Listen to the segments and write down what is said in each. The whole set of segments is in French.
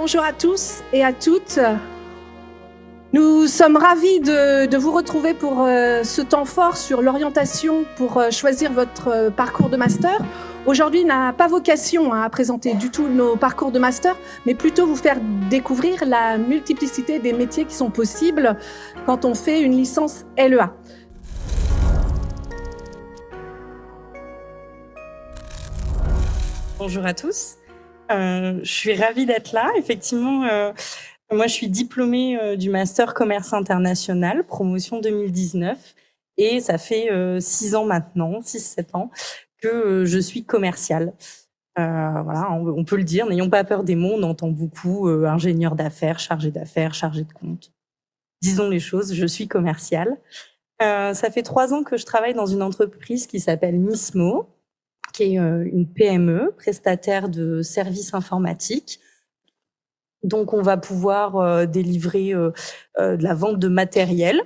Bonjour à tous et à toutes. Nous sommes ravis de vous retrouver pour ce temps fort sur l'orientation pour choisir votre parcours de master. Aujourd'hui n'a pas vocation à présenter du tout nos parcours de master, mais plutôt vous faire découvrir la multiplicité des métiers qui sont possibles quand on fait une licence LEA. Bonjour à tous. Je suis ravie d'être là. Effectivement, moi, je suis diplômée du Master Commerce International, promotion 2019. Et ça fait 6 ans maintenant, 6-7 ans, que je suis commerciale. Voilà, on peut le dire, n'ayons pas peur des mots, on entend beaucoup ingénieur d'affaires, chargé de compte. Disons les choses, je suis commerciale. Ça fait 3 ans que je travaille dans une entreprise qui s'appelle Mismo, qui est une PME, prestataire de services informatiques. Donc, on va pouvoir délivrer de la vente de matériel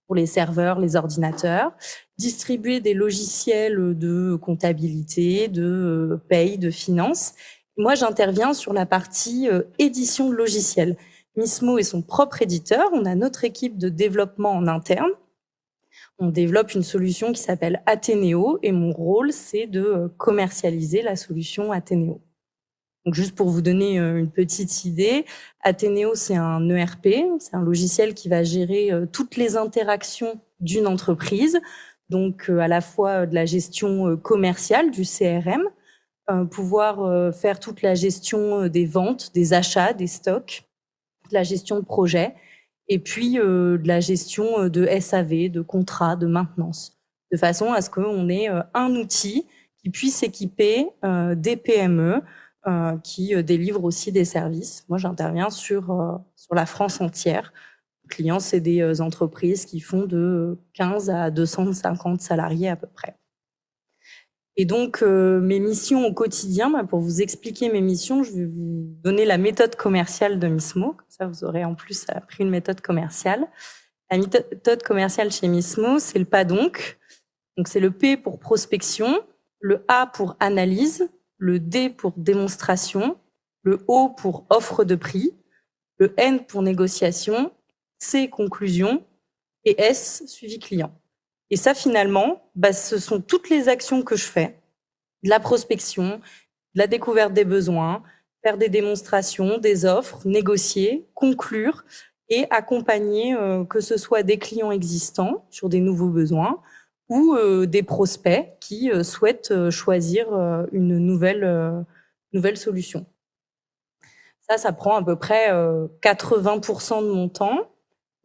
pour les serveurs, les ordinateurs, distribuer des logiciels de comptabilité, de paye, de finance. Moi, j'interviens sur la partie édition de logiciels. Mismo est son propre éditeur. On a notre équipe de développement en interne. On développe une solution qui s'appelle Athénéo et mon rôle, c'est de commercialiser la solution Athénéo. Donc, juste pour vous donner une petite idée, Athénéo, c'est un ERP, c'est un logiciel qui va gérer toutes les interactions d'une entreprise, donc à la fois de la gestion commerciale, du CRM, pouvoir faire toute la gestion des ventes, des achats, des stocks, de la gestion de projet, et puis de la gestion de SAV, de contrats, de maintenance, de façon à ce qu'on ait un outil qui puisse équiper des PME qui délivrent aussi des services. Moi, j'interviens sur la France entière. Les clients, c'est des entreprises qui font de 15 à 250 salariés à peu près. Et donc, mes missions au quotidien, pour vous expliquer mes missions, je vais vous donner la méthode commerciale de Mismo. Comme ça, vous aurez en plus appris une méthode commerciale. La méthode commerciale chez Mismo, c'est le P donc. Donc, c'est le P pour prospection, le A pour analyse, le D pour démonstration, le O pour offre de prix, le N pour négociation, C conclusion et S suivi client. Et ça, finalement, ce sont toutes les actions que je fais, de la prospection, de la découverte des besoins, faire des démonstrations, des offres, négocier, conclure et accompagner que ce soit des clients existants sur des nouveaux besoins ou des prospects qui souhaitent choisir une nouvelle solution. Ça prend à peu près 80% de mon temps.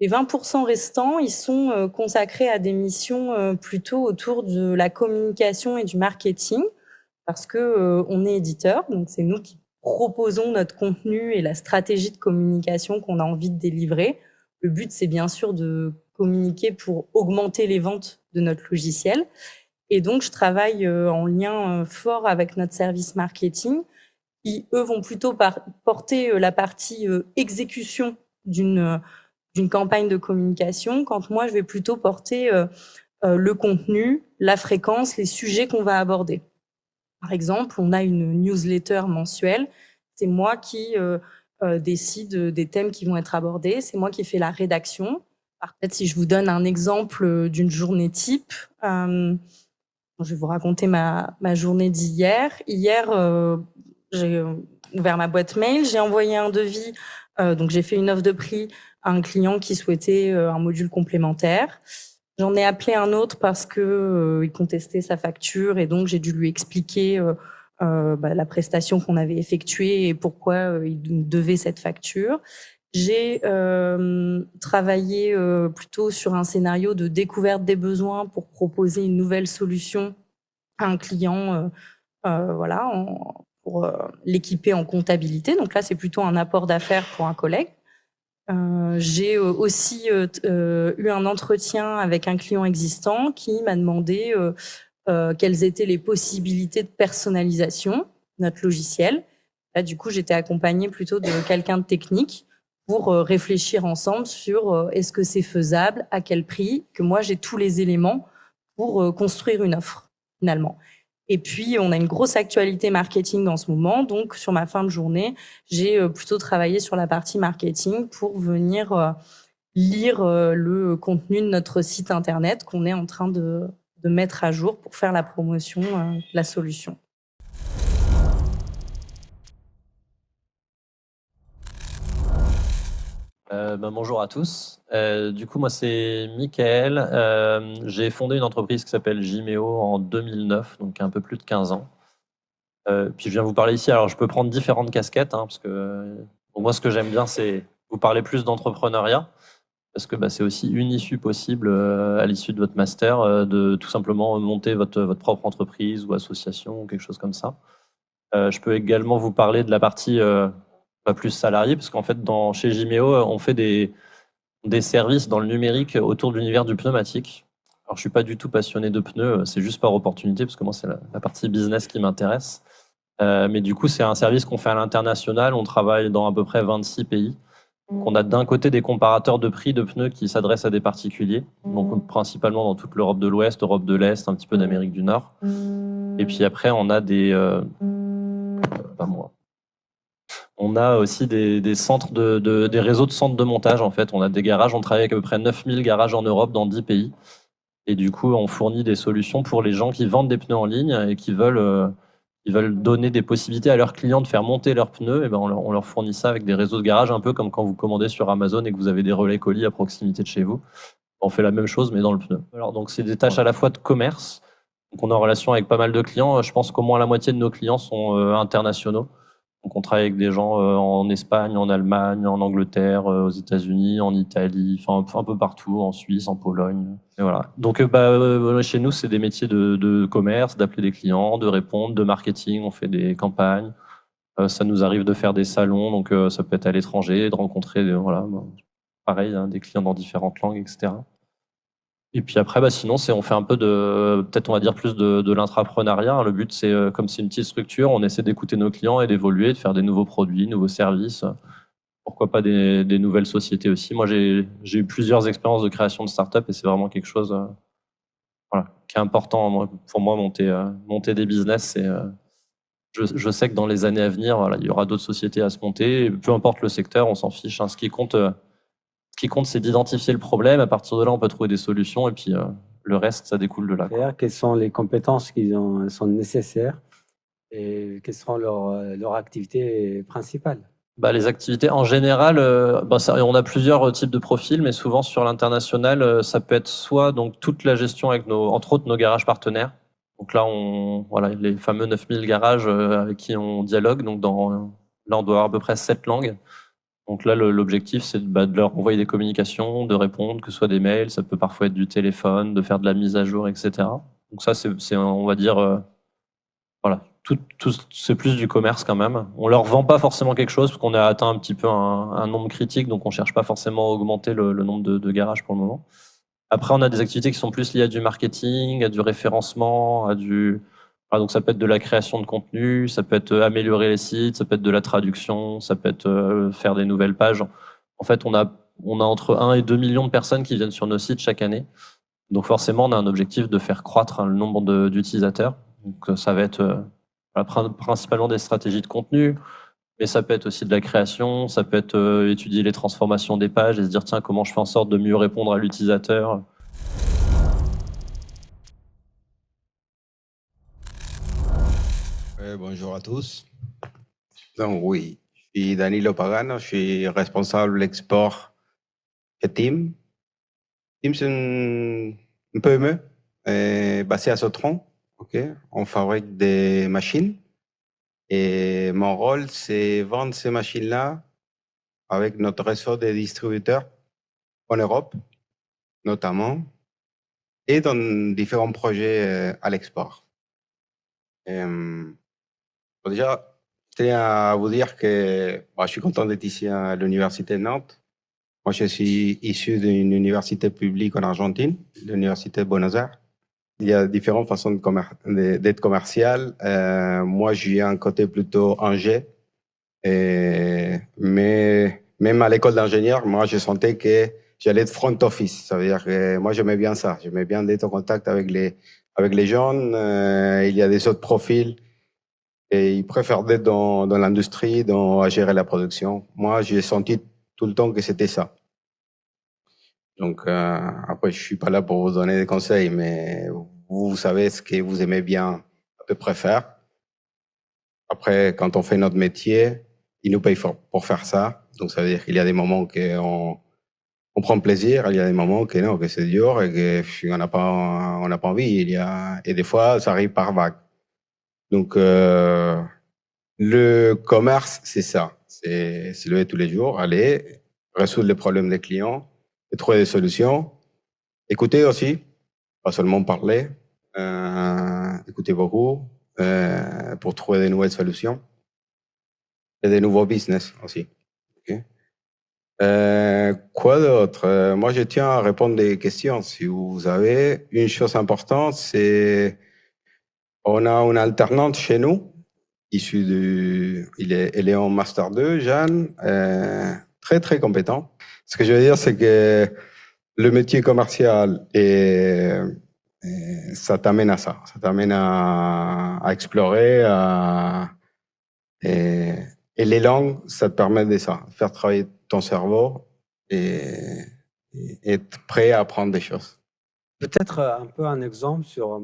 Les 20% restants, ils sont consacrés à des missions plutôt autour de la communication et du marketing, parce que on est éditeur, donc c'est nous qui proposons notre contenu et la stratégie de communication qu'on a envie de délivrer. Le but, c'est bien sûr de communiquer pour augmenter les ventes de notre logiciel. Et donc, je travaille en lien fort avec notre service marketing, qui, eux, vont plutôt porter la partie exécution d'une campagne de communication, quand moi, je vais plutôt porter le contenu, la fréquence, les sujets qu'on va aborder. Par exemple, on a une newsletter mensuelle. C'est moi qui décide des thèmes qui vont être abordés. C'est moi qui fais la rédaction. Peut-être si je vous donne un exemple d'une journée type, je vais vous raconter ma journée d'hier. Hier, j'ai ouvert ma boîte mail, j'ai envoyé un devis, donc j'ai fait une offre de prix à un client qui souhaitait un module complémentaire. J'en ai appelé un autre parce que il contestait sa facture et donc j'ai dû lui expliquer la prestation qu'on avait effectuée et pourquoi il devait cette facture. J'ai travaillé plutôt sur un scénario de découverte des besoins pour proposer une nouvelle solution à un client, pour l'équiper en comptabilité. Donc là, c'est plutôt un apport d'affaires pour un collègue. J'ai aussi eu un entretien avec un client existant qui m'a demandé quelles étaient les possibilités de personnalisation de notre logiciel. Là, du coup, j'étais accompagnée plutôt de quelqu'un de technique pour réfléchir ensemble sur est-ce que c'est faisable, à quel prix, que moi j'ai tous les éléments pour construire une offre finalement. Et puis, on a une grosse actualité marketing en ce moment. Donc, sur ma fin de journée, j'ai plutôt travaillé sur la partie marketing pour venir lire le contenu de notre site internet qu'on est en train de mettre à jour pour faire la promotion de la solution. Bonjour à tous. Du coup, moi, c'est Mickaël. J'ai fondé une entreprise qui s'appelle Jimeo en 2009, donc un peu plus de 15 ans. Puis je viens vous parler ici. Alors, je peux prendre différentes casquettes, hein, parce que donc moi, ce que j'aime bien, c'est vous parler plus d'entrepreneuriat, parce que c'est aussi une issue possible à l'issue de votre master, de tout simplement monter votre propre entreprise ou association ou quelque chose comme ça. Je peux également vous parler de la partie pas plus salarié, parce qu'en fait, chez Jimeo, on fait des services dans le numérique autour de l'univers du pneumatique. Alors, je suis pas du tout passionné de pneus, c'est juste par opportunité, parce que moi, c'est la partie business qui m'intéresse. Mais du coup, c'est un service qu'on fait à l'international. On travaille dans à peu près 26 pays. Donc, on a d'un côté des comparateurs de prix de pneus qui s'adressent à des particuliers, donc principalement dans toute l'Europe de l'Ouest, Europe de l'Est, un petit peu d'Amérique du Nord. Et puis après, on a on a aussi des centres des réseaux de centres de montage, en fait. On a des garages, on travaille avec à peu près 9000 garages en Europe dans 10 pays. Et du coup, on fournit des solutions pour les gens qui vendent des pneus en ligne et qui veulent donner des possibilités à leurs clients de faire monter leurs pneus. Et on leur fournit ça avec des réseaux de garages, un peu comme quand vous commandez sur Amazon et que vous avez des relais colis à proximité de chez vous. On fait la même chose, mais dans le pneu. Alors, donc, c'est des tâches à la fois de commerce. Donc, on est en relation avec pas mal de clients. Je pense qu'au moins la moitié de nos clients sont internationaux. Donc, on travaille avec des gens en Espagne, en Allemagne, en Angleterre, aux États-Unis, en Italie, enfin un peu partout, en Suisse, en Pologne. Et voilà. Donc, chez nous, c'est des métiers de commerce, d'appeler des clients, de répondre, de marketing. On fait des campagnes. Ça nous arrive de faire des salons, donc ça peut être à l'étranger, de rencontrer, pareil, hein, des clients dans différentes langues, etc. Et puis après, sinon, on fait un peu peut-être on va dire plus de l'intrapreneuriat. Le but, c'est comme c'est une petite structure, on essaie d'écouter nos clients et d'évoluer, de faire des nouveaux produits, nouveaux services. Pourquoi pas des nouvelles sociétés aussi. Moi, j'ai eu plusieurs expériences de création de start-up et c'est vraiment quelque chose qui est important pour moi, monter des business. Je sais que dans les années à venir, il y aura d'autres sociétés à se monter. Et peu importe le secteur, on s'en fiche, hein. Ce qui compte, c'est d'identifier le problème. À partir de là, on peut trouver des solutions et puis le reste, ça découle de là. Quelles sont les compétences qui sont nécessaires et quelles seront leurs activités principales? Les activités, en général, on a plusieurs types de profils, mais souvent sur l'international, ça peut être soit donc toute la gestion avec entre autres nos garages partenaires. Donc là, les fameux 9000 garages avec qui on dialogue. Donc là, on doit avoir à peu près 7 langues. Donc là, l'objectif, c'est de leur envoyer des communications, de répondre, que ce soit des mails, ça peut parfois être du téléphone, de faire de la mise à jour, etc. Donc ça, c'est on va dire, c'est plus du commerce quand même. On leur vend pas forcément quelque chose parce qu'on a atteint un petit peu un nombre critique, donc on cherche pas forcément à augmenter le nombre de garages pour le moment. Après, on a des activités qui sont plus liées à du marketing, à du référencement, donc ça peut être de la création de contenu, ça peut être améliorer les sites, ça peut être de la traduction, ça peut être faire des nouvelles pages. En fait, on a entre 1 et 2 millions de personnes qui viennent sur nos sites chaque année. Donc forcément, on a un objectif de faire croître le nombre d'utilisateurs. Donc ça va être principalement des stratégies de contenu, mais ça peut être aussi de la création, ça peut être étudier les transformations des pages et se dire tiens, comment je fais en sorte de mieux répondre à l'utilisateur. Bonjour à tous. Donc oui, je suis Danilo Pagano, je suis responsable export chez TIM. TIM, c'est une PME basée à Sotron. On fabrique des machines et mon rôle, c'est vendre ces machines-là avec notre réseau de distributeurs en Europe, notamment, et dans différents projets à l'export. Déjà, je tiens à vous dire que je suis content d'être ici à l'Université de Nantes. Moi, je suis issu d'une université publique en Argentine, l'Université de Buenos Aires. Il y a différentes façons d'être commercial. Moi, j'ai un côté plutôt ingé. Mais même à l'école d'ingénieur, moi, je sentais que j'allais être front office. Ça veut dire que moi, j'aimais bien ça. J'aimais bien d'être en contact avec avec les jeunes, il y a des autres profils et ils préfèrent d'être dans l'industrie, à gérer la production. Moi, j'ai senti tout le temps que c'était ça. Donc, après, je suis pas là pour vous donner des conseils, mais vous savez ce que vous aimez bien à peu près faire. Après, quand on fait notre métier, ils nous payent pour faire ça. Donc, ça veut dire qu'il y a des moments on prend plaisir, il y a des moments que non, que c'est dur et qu'on n'a pas envie. Et des fois, ça arrive par vague. Donc, le commerce, c'est ça. C'est se lever tous les jours, aller résoudre les problèmes des clients et trouver des solutions. Écouter aussi, pas seulement parler. Écouter beaucoup pour trouver des nouvelles solutions et des nouveaux business aussi. Okay. Quoi d'autre? Moi, je tiens à répondre des questions. Si vous avez une chose importante, c'est on a une alternante chez nous, elle est en Master 2, Jeanne, très, très compétent. Ce que je veux dire, c'est que le métier commercial, ça t'amène à ça. Ça t'amène à explorer, et les langues, ça te permet de ça, faire travailler ton cerveau et être prêt à apprendre des choses. Peut-être un peu un exemple sur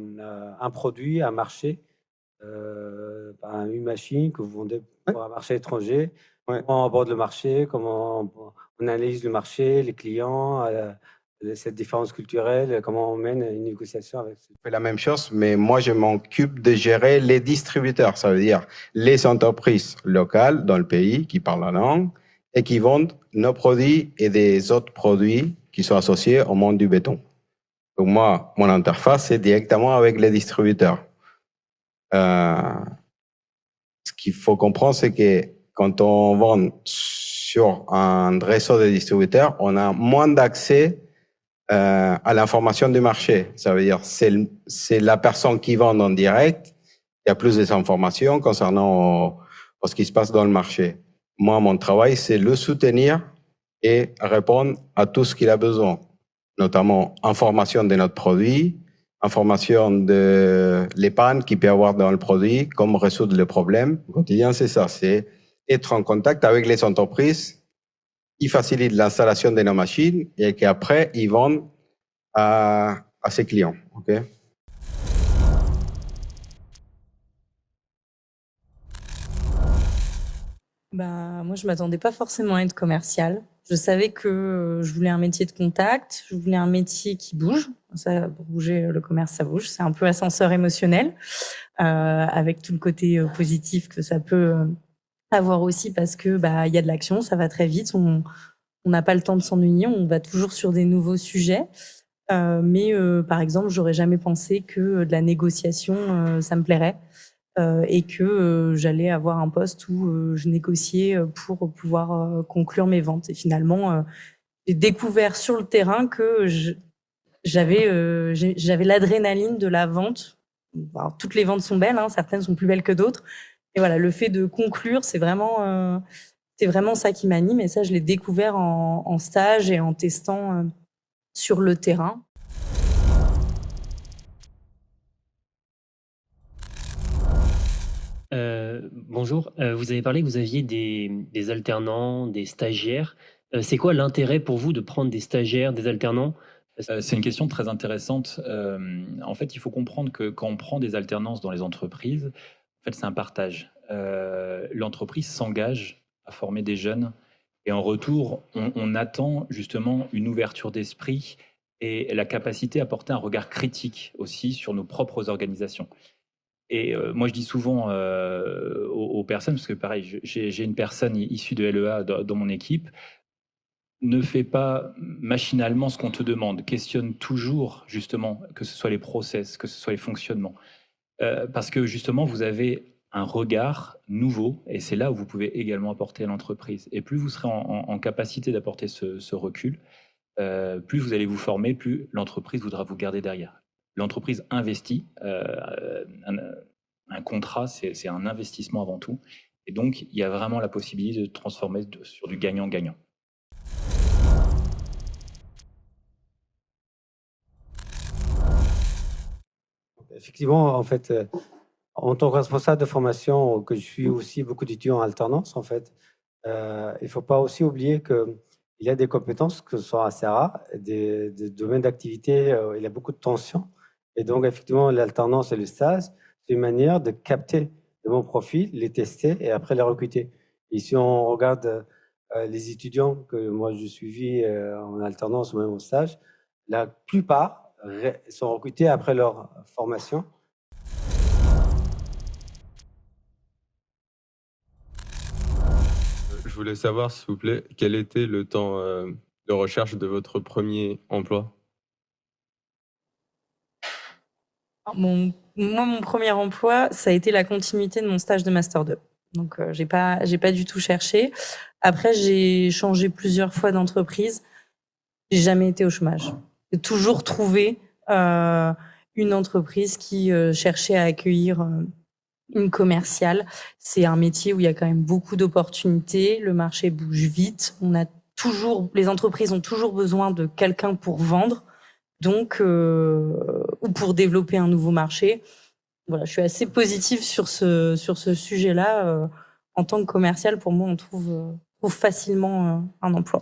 un produit, un marché, une machine que vous vendez pour un marché étranger. Ouais. Comment on aborde le marché, comment on analyse le marché, les clients, cette différence culturelle, comment on mène une négociation avec Je fais la même chose, mais moi, je m'occupe de gérer les distributeurs. Ça veut dire les entreprises locales dans le pays qui parlent la langue et qui vendent nos produits et des autres produits qui sont associés au monde du béton. Donc moi, mon interface, c'est directement avec les distributeurs. Ce qu'il faut comprendre, c'est que quand on vend sur un réseau de distributeurs, on a moins d'accès à l'information du marché. Ça veut dire c'est la personne qui vend en direct. Il y a plus d'informations concernant ce qui se passe dans le marché. Moi, mon travail, c'est le soutenir et répondre à tout ce qu'il a besoin, notamment information de notre produit, information de les pannes qu'il peut y avoir dans le produit, comment résoudre les problèmes. Au quotidien, c'est ça, c'est être en contact avec les entreprises qui facilitent l'installation de nos machines et qu'après, ils vendent à ses clients. Okay? Moi, je m'attendais pas forcément à être commerciale. Je savais que je voulais un métier de contact, je voulais un métier qui bouge. Ça, pour bouger, le commerce, ça bouge. C'est un peu ascenseur émotionnel, avec tout le côté positif que ça peut avoir aussi parce que il y a de l'action, ça va très vite, on n'a pas le temps de s'ennuyer, on va toujours sur des nouveaux sujets. Mais par exemple, j'aurais jamais pensé que de la négociation, ça me plairait. Et que j'allais avoir un poste où je négociais pour pouvoir conclure mes ventes. Et finalement, j'ai découvert sur le terrain que j'avais l'adrénaline de la vente. Alors, toutes les ventes sont belles, hein, certaines sont plus belles que d'autres. Et voilà, le fait de conclure, c'est vraiment ça qui m'anime. Et ça, je l'ai découvert en stage et en testant sur le terrain. Bonjour, vous avez parlé que vous aviez des alternants, des stagiaires. C'est quoi l'intérêt pour vous de prendre des stagiaires, des alternants? C'est une question très intéressante. En fait, il faut comprendre que quand on prend des alternances dans les entreprises, en fait, c'est un partage. L'entreprise s'engage à former des jeunes et en retour, on attend justement une ouverture d'esprit et la capacité à porter un regard critique aussi sur nos propres organisations. Et moi, je dis souvent aux personnes, parce que pareil, j'ai une personne issue de LEA dans mon équipe, ne fais pas machinalement ce qu'on te demande. Questionne toujours, justement, que ce soit les process, que ce soit les fonctionnements. Parce que justement, vous avez un regard nouveau, et c'est là où vous pouvez également apporter à l'entreprise. Et plus vous serez en capacité d'apporter ce recul, plus vous allez vous former, plus l'entreprise voudra vous garder derrière. L'entreprise investit. Un contrat, c'est un investissement avant tout. Et donc, il y a vraiment la possibilité de transformer sur du gagnant-gagnant. effectivement, en fait, en tant que responsable de formation, que je suis aussi beaucoup d'étudiants en alternance, en fait, il ne faut pas aussi oublier qu'il y a des compétences qui sont assez rares, des domaines d'activité, il y a beaucoup de tensions. Et donc, effectivement, l'alternance et le stage, c'est une manière de capter de bons profils, les tester et après les recruter. Et si on regarde les étudiants que moi j'ai suivis en alternance ou même au stage, la plupart sont recrutés après leur formation. Je voulais savoir, s'il vous plaît, quel était le temps de recherche de votre premier emploi? Mon premier emploi, ça a été la continuité de mon stage de Master 2. Donc, j'ai pas du tout cherché. Après, j'ai changé plusieurs fois d'entreprise. J'ai jamais été au chômage. J'ai toujours trouvé une entreprise qui cherchait à accueillir une commerciale. C'est un métier où il y a quand même beaucoup d'opportunités. Le marché bouge vite. Les entreprises ont toujours besoin de quelqu'un pour vendre. Donc, ou pour développer un nouveau marché. Voilà, je suis assez positive sur ce sujet-là. En tant que commercial, pour moi, on trouve facilement un emploi.